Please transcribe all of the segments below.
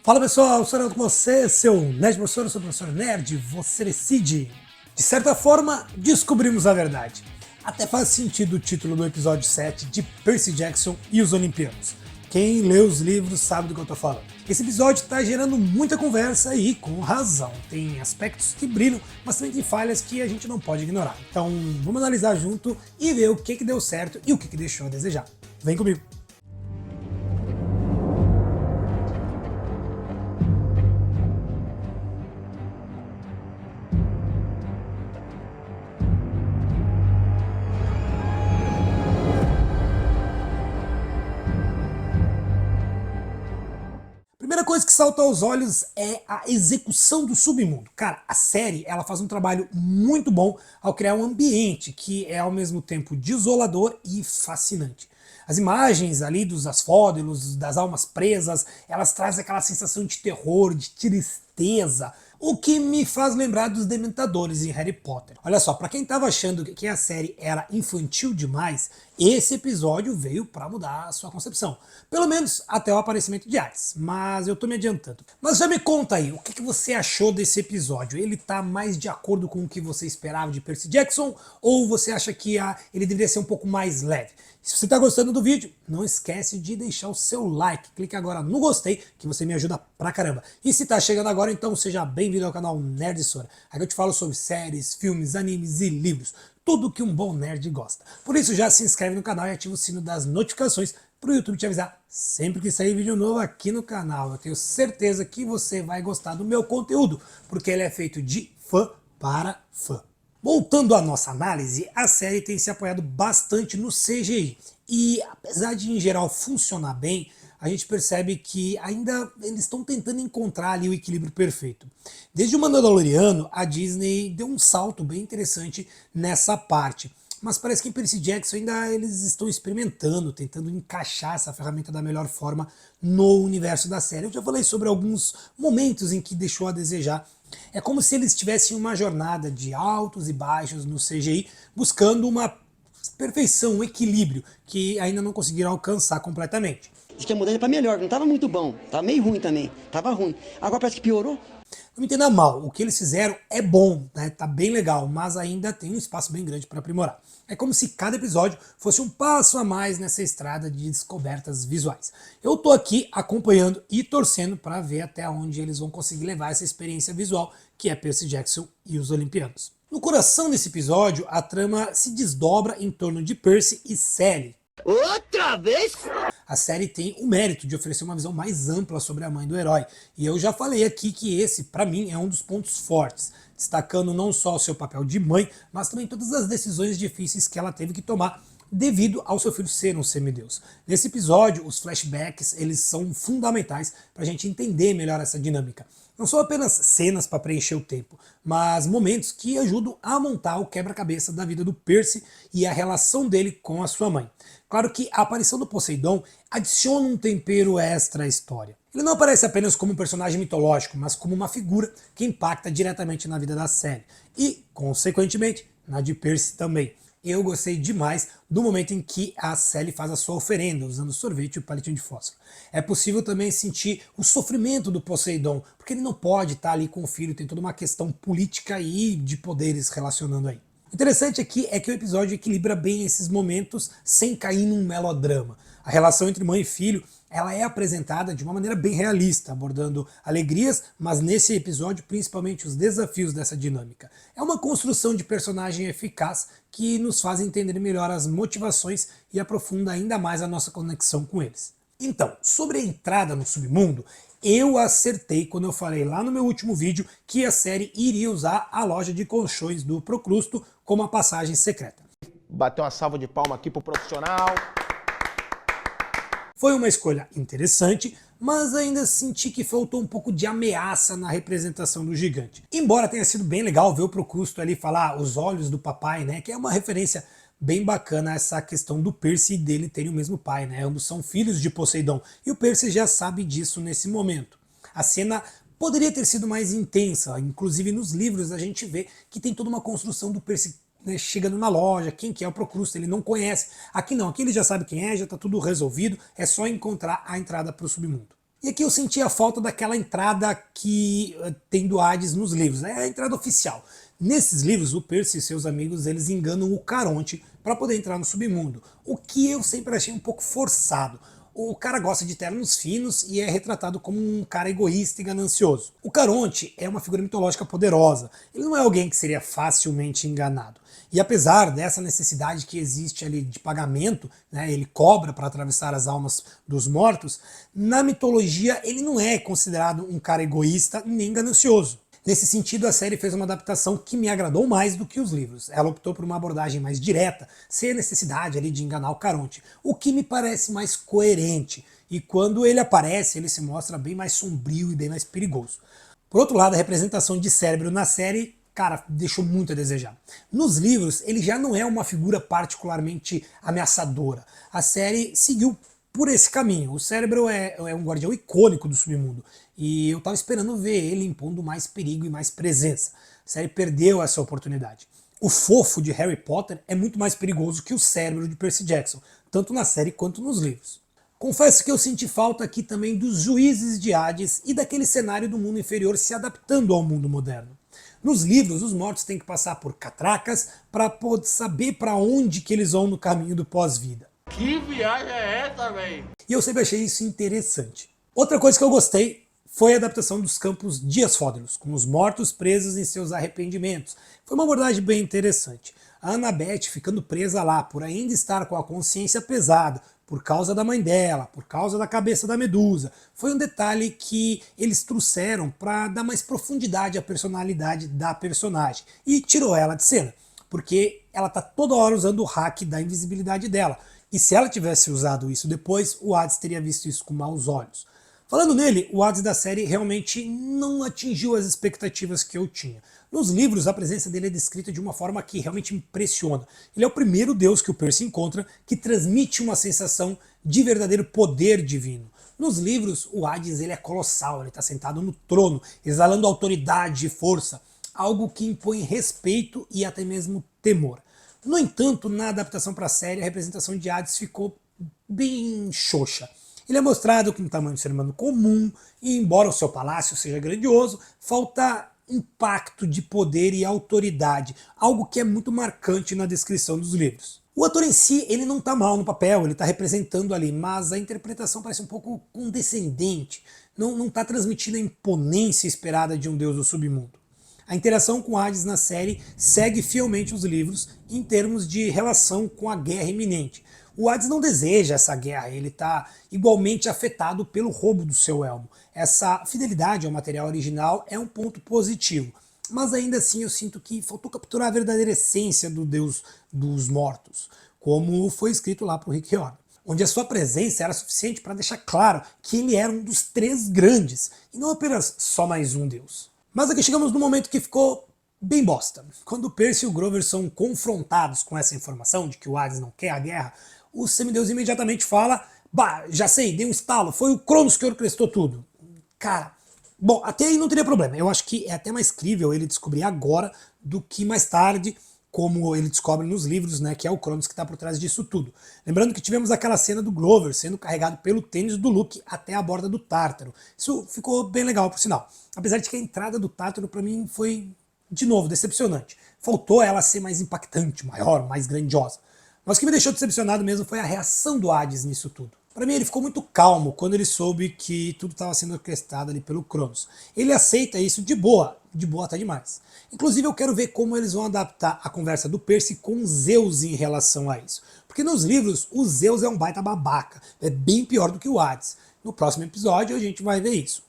Fala pessoal, sou com você, seu Nerd Professor, eu sou o Professor Nerd, você decide. De certa forma, descobrimos a verdade. Até faz sentido o título do episódio 7 de Percy Jackson e os Olimpianos. Quem lê os livros sabe do que eu tô falando. Esse episódio tá gerando muita conversa e com razão. Tem aspectos que brilham, mas também tem falhas que a gente não pode ignorar. Então vamos analisar junto e ver o que deu certo e o que deixou a desejar. Vem comigo! Primeira coisa que salta aos olhos é a execução do submundo. Cara, a série ela faz um trabalho muito bom ao criar um ambiente que é ao mesmo tempo desolador e fascinante. As imagens ali dos asfódelos, das almas presas, elas trazem aquela sensação de terror, de tristeza, o que me faz lembrar dos Dementadores em Harry Potter. Olha só, pra quem tava achando que a série era infantil demais, esse episódio veio pra mudar a sua concepção. Pelo menos até o aparecimento de Hades, mas eu tô me adiantando. Mas já me conta aí, o que você achou desse episódio? Ele tá mais de acordo com o que você esperava de Percy Jackson? Ou você acha que ele deveria ser um pouco mais leve? Se você está gostando do vídeo, não esquece de deixar o seu like. Clique agora no gostei, que você me ajuda pra caramba. E se tá chegando agora, então seja bem-vindo ao canal Nerd Sora. Aqui eu te falo sobre séries, filmes, animes e livros. Tudo que um bom nerd gosta. Por isso já se inscreve no canal e ativa o sino das notificações para o YouTube te avisar sempre que sair vídeo novo aqui no canal. Eu tenho certeza que você vai gostar do meu conteúdo, porque ele é feito de fã para fã. Voltando à nossa análise, a série tem se apoiado bastante no CGI. E apesar de em geral funcionar bem, a gente percebe que ainda eles estão tentando encontrar ali o equilíbrio perfeito. Desde o Mandaloriano, a Disney deu um salto bem interessante nessa parte. Mas parece que em Percy Jackson ainda eles estão experimentando, tentando encaixar essa ferramenta da melhor forma no universo da série. Eu já falei sobre alguns momentos em que deixou a desejar. É como se eles tivessem uma jornada de altos e baixos no CGI, buscando uma perfeição, um equilíbrio, que ainda não conseguiram alcançar completamente. Diz que a mudança é pra melhor, não tava muito bom, tava meio ruim também, tava ruim. Agora parece que piorou. Não me entenda mal, o que eles fizeram é bom, né? Tá bem legal, mas ainda tem um espaço bem grande para aprimorar. É como se cada episódio fosse um passo a mais nessa estrada de descobertas visuais. Eu tô aqui acompanhando e torcendo para ver até onde eles vão conseguir levar essa experiência visual que é Percy Jackson e os Olimpianos. No coração desse episódio, a trama se desdobra em torno de Percy e Sally. Outra vez? A série tem o mérito de oferecer uma visão mais ampla sobre a mãe do herói, e eu já falei aqui que esse, para mim, é um dos pontos fortes, destacando não só o seu papel de mãe, mas também todas as decisões difíceis que ela teve que tomar devido ao seu filho ser um semideus. Nesse episódio, os flashbacks eles são fundamentais para a gente entender melhor essa dinâmica. Não são apenas cenas para preencher o tempo, mas momentos que ajudam a montar o quebra-cabeça da vida do Percy e a relação dele com a sua mãe. Claro que a aparição do Poseidon adiciona um tempero extra à história. Ele não aparece apenas como um personagem mitológico, mas como uma figura que impacta diretamente na vida da série e, consequentemente, na de Percy também. Eu gostei demais do momento em que a Sally faz a sua oferenda, usando sorvete e o palitinho de fósforo. É possível também sentir o sofrimento do Poseidon, porque ele não pode estar ali com o filho, tem toda uma questão política e de poderes relacionando aí. O interessante aqui é que o episódio equilibra bem esses momentos sem cair num melodrama. A relação entre mãe e filho ela é apresentada de uma maneira bem realista, abordando alegrias, mas nesse episódio principalmente os desafios dessa dinâmica. É uma construção de personagem eficaz que nos faz entender melhor as motivações e aprofunda ainda mais a nossa conexão com eles. Então, sobre a entrada no submundo, eu acertei quando eu falei lá no meu último vídeo que a série iria usar a loja de colchões do Procrusto como a passagem secreta. Bateu uma salva de palma aqui pro profissional. Foi uma escolha interessante, mas ainda senti que faltou um pouco de ameaça na representação do gigante. Embora tenha sido bem legal ver o Procrusto ali falar os olhos do papai, né, que é uma referência bem bacana essa questão do Percy e dele terem o mesmo pai, né, ambos são filhos de Poseidon, e o Percy já sabe disso nesse momento. A cena poderia ter sido mais intensa, inclusive nos livros a gente vê que tem toda uma construção do Percy, né, chegando na loja, quem que é o Procrusto, ele não conhece. Aqui não, aqui ele já sabe quem é, já está tudo resolvido, é só encontrar a entrada para o submundo. E E aqui eu senti a falta daquela entrada que tem do Hades nos livros, é a entrada oficial. Nesses livros, o Percy e seus amigos eles enganam o Caronte para poder entrar no submundo, o que eu sempre achei um pouco forçado. O cara gosta de ternos finos e é retratado como um cara egoísta e ganancioso. O Caronte é uma figura mitológica poderosa, ele não é alguém que seria facilmente enganado. E apesar dessa necessidade que existe ali de pagamento, né, ele cobra para atravessar as almas dos mortos, na mitologia ele não é considerado um cara egoísta nem ganancioso. Nesse sentido, a série fez uma adaptação que me agradou mais do que os livros. Ela optou por uma abordagem mais direta, sem a necessidade ali de enganar o Caronte, o que me parece mais coerente. E quando ele aparece, ele se mostra bem mais sombrio e bem mais perigoso. Por outro lado, a representação de Cérebro na série, cara, deixou muito a desejar. Nos livros, ele já não é uma figura particularmente ameaçadora. A série seguiu por esse caminho. O Cérebro é um guardião icônico do submundo. E eu tava esperando ver ele impondo mais perigo e mais presença. A série perdeu essa oportunidade. O fofo de Harry Potter é muito mais perigoso que o Cérebro de Percy Jackson, tanto na série quanto nos livros. Confesso que eu senti falta aqui também dos juízes de Hades e daquele cenário do mundo inferior se adaptando ao mundo moderno. Nos livros, os mortos têm que passar por catracas para poder saber para onde que eles vão no caminho do pós-vida. Que viagem é essa, velho? E eu sempre achei isso interessante. Outra coisa que eu gostei foi a adaptação dos campos Dias-Fódelos, com os mortos presos em seus arrependimentos. Foi uma abordagem bem interessante. A Annabeth ficando presa lá, por ainda estar com a consciência pesada, por causa da mãe dela, por causa da cabeça da Medusa. Foi um detalhe que eles trouxeram para dar mais profundidade à personalidade da personagem. E tirou ela de cena, porque ela tá toda hora usando o hack da invisibilidade dela. E se ela tivesse usado isso depois, o Hades teria visto isso com maus olhos. Falando nele, o Hades da série realmente não atingiu as expectativas que eu tinha. Nos livros, a presença dele é descrita de uma forma que realmente impressiona. Ele é o primeiro deus que o Percy encontra que transmite uma sensação de verdadeiro poder divino. Nos livros, o Hades ele é colossal, ele está sentado no trono, exalando autoridade e força, algo que impõe respeito e até mesmo temor. No entanto, na adaptação para a série, a representação de Hades ficou bem xoxa. Ele é mostrado com um tamanho de ser humano comum, e embora o seu palácio seja grandioso, falta impacto de poder e autoridade, algo que é muito marcante na descrição dos livros. O ator em si, ele não está mal no papel, ele está representando ali, mas a interpretação parece um pouco condescendente, não está transmitindo a imponência esperada de um deus do submundo. A interação com Hades na série segue fielmente os livros em termos de relação com a guerra iminente. O Hades não deseja essa guerra, ele está igualmente afetado pelo roubo do seu elmo. Essa fidelidade ao material original é um ponto positivo, mas ainda assim eu sinto que faltou capturar a verdadeira essência do Deus dos Mortos, como foi escrito lá para o Rick Riordan, onde a sua presença era suficiente para deixar claro que ele era um dos três grandes, e não apenas só mais um Deus. Mas aqui chegamos no momento que ficou bem bosta. Quando o Percy e o Grover são confrontados com essa informação de que o Hades não quer a guerra, o semideus imediatamente fala: bah, já sei, dei um estalo, foi o Cronos que orquestrou tudo. Cara, bom, até aí não teria problema. Eu acho que é até mais crível ele descobrir agora do que mais tarde, como ele descobre nos livros, né, que é o Cronos que está por trás disso tudo. Lembrando que tivemos aquela cena do Grover sendo carregado pelo tênis do Luke até a borda do Tártaro. Isso ficou bem legal, por sinal. Apesar de que a entrada do Tártaro para mim foi, de novo, decepcionante. Faltou ela ser mais impactante, maior, mais grandiosa. Mas o que me deixou decepcionado mesmo foi a reação do Hades nisso tudo. Para mim ele ficou muito calmo quando ele soube que tudo estava sendo orquestrado ali pelo Cronos. Ele aceita isso de boa até demais. Inclusive eu quero ver como eles vão adaptar a conversa do Percy com Zeus em relação a isso. Porque nos livros o Zeus é um baita babaca, é bem pior do que o Hades. No próximo episódio a gente vai ver isso.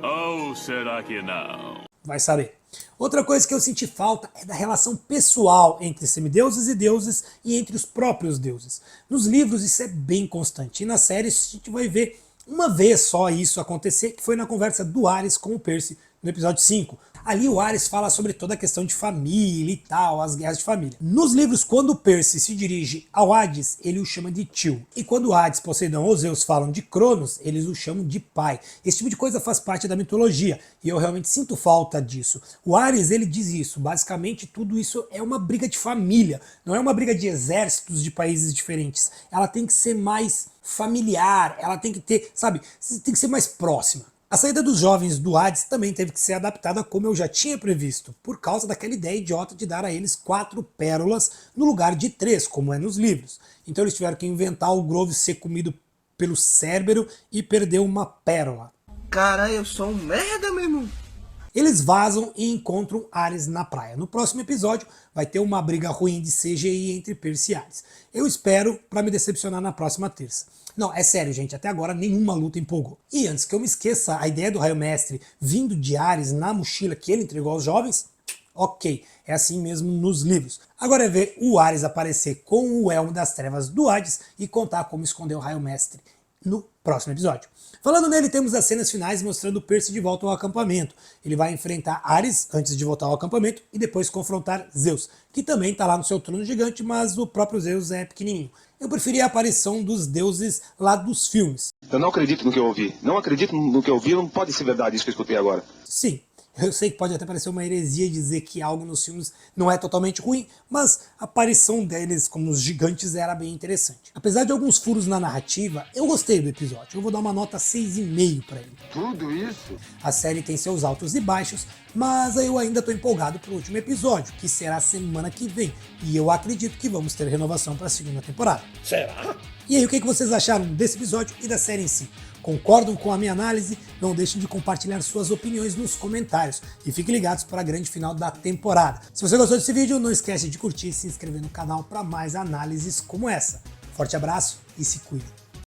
Ou será que não? Vai saber. Outra coisa que eu senti falta é da relação pessoal entre semideuses e deuses e entre os próprios deuses. Nos livros isso é bem constante, e na série a gente vai ver uma vez só isso acontecer, que foi na conversa do Ares com o Percy no no episódio 5. Ali o Ares fala sobre toda a questão de família e tal, as guerras de família. Nos livros, quando Percy se dirige ao Hades, ele o chama de tio. E quando Hades, Poseidon ou Zeus falam de Cronos, eles o chamam de pai. Esse tipo de coisa faz parte da mitologia, e eu realmente sinto falta disso. O Ares, ele diz isso, basicamente tudo isso é uma briga de família, não é uma briga de exércitos de países diferentes. Ela tem que ser mais familiar, ela tem que ter, sabe, tem que ser mais próxima. A saída dos jovens do Hades também teve que ser adaptada como eu já tinha previsto, por causa daquela ideia idiota de dar a eles 4 pérolas no lugar de 3, como é nos livros. Então eles tiveram que inventar o Grove ser comido pelo Cérbero e perder uma pérola. Cara, eu sou um merda, meu irmão. Eles vazam e encontram Ares na praia. No próximo episódio vai ter uma briga ruim de CGI entre Percy e Ares. Eu espero para me decepcionar na próxima terça. Não, é sério, gente, até agora nenhuma luta empolgou. E antes que eu me esqueça, a ideia do Raio Mestre vindo de Ares na mochila que ele entregou aos jovens, ok, é assim mesmo nos livros. Agora é ver o Ares aparecer com o Elmo das Trevas do Hades e contar como esconder o Raio Mestre no próximo episódio. Falando nele, temos as cenas finais mostrando Percy de volta ao acampamento. Ele vai enfrentar Ares antes de voltar ao acampamento e depois confrontar Zeus, que também está lá no seu trono gigante, mas o próprio Zeus é pequenininho. Eu preferi a aparição dos deuses lá dos filmes. Eu não acredito no que eu ouvi. Não acredito no que eu ouvi, não pode ser verdade isso que eu escutei agora. Sim, eu sei que pode até parecer uma heresia dizer que algo nos filmes não é totalmente ruim, mas a aparição deles como os gigantes era bem interessante. Apesar de alguns furos na narrativa, eu gostei do episódio. Eu vou dar uma nota 6,5 para ele. Tudo isso? A série tem seus altos e baixos, mas eu ainda estou empolgado pro último episódio, que será semana que vem. E eu acredito que vamos ter renovação para a segunda temporada. Será? E aí, o que vocês acharam desse episódio e da série em si? Concordam com a minha análise? Não deixem de compartilhar suas opiniões nos comentários. E fiquem ligados para a grande final da temporada. Se você gostou desse vídeo, não esquece de curtir e se inscrever no canal para mais análises como essa. Forte abraço e se cuidem.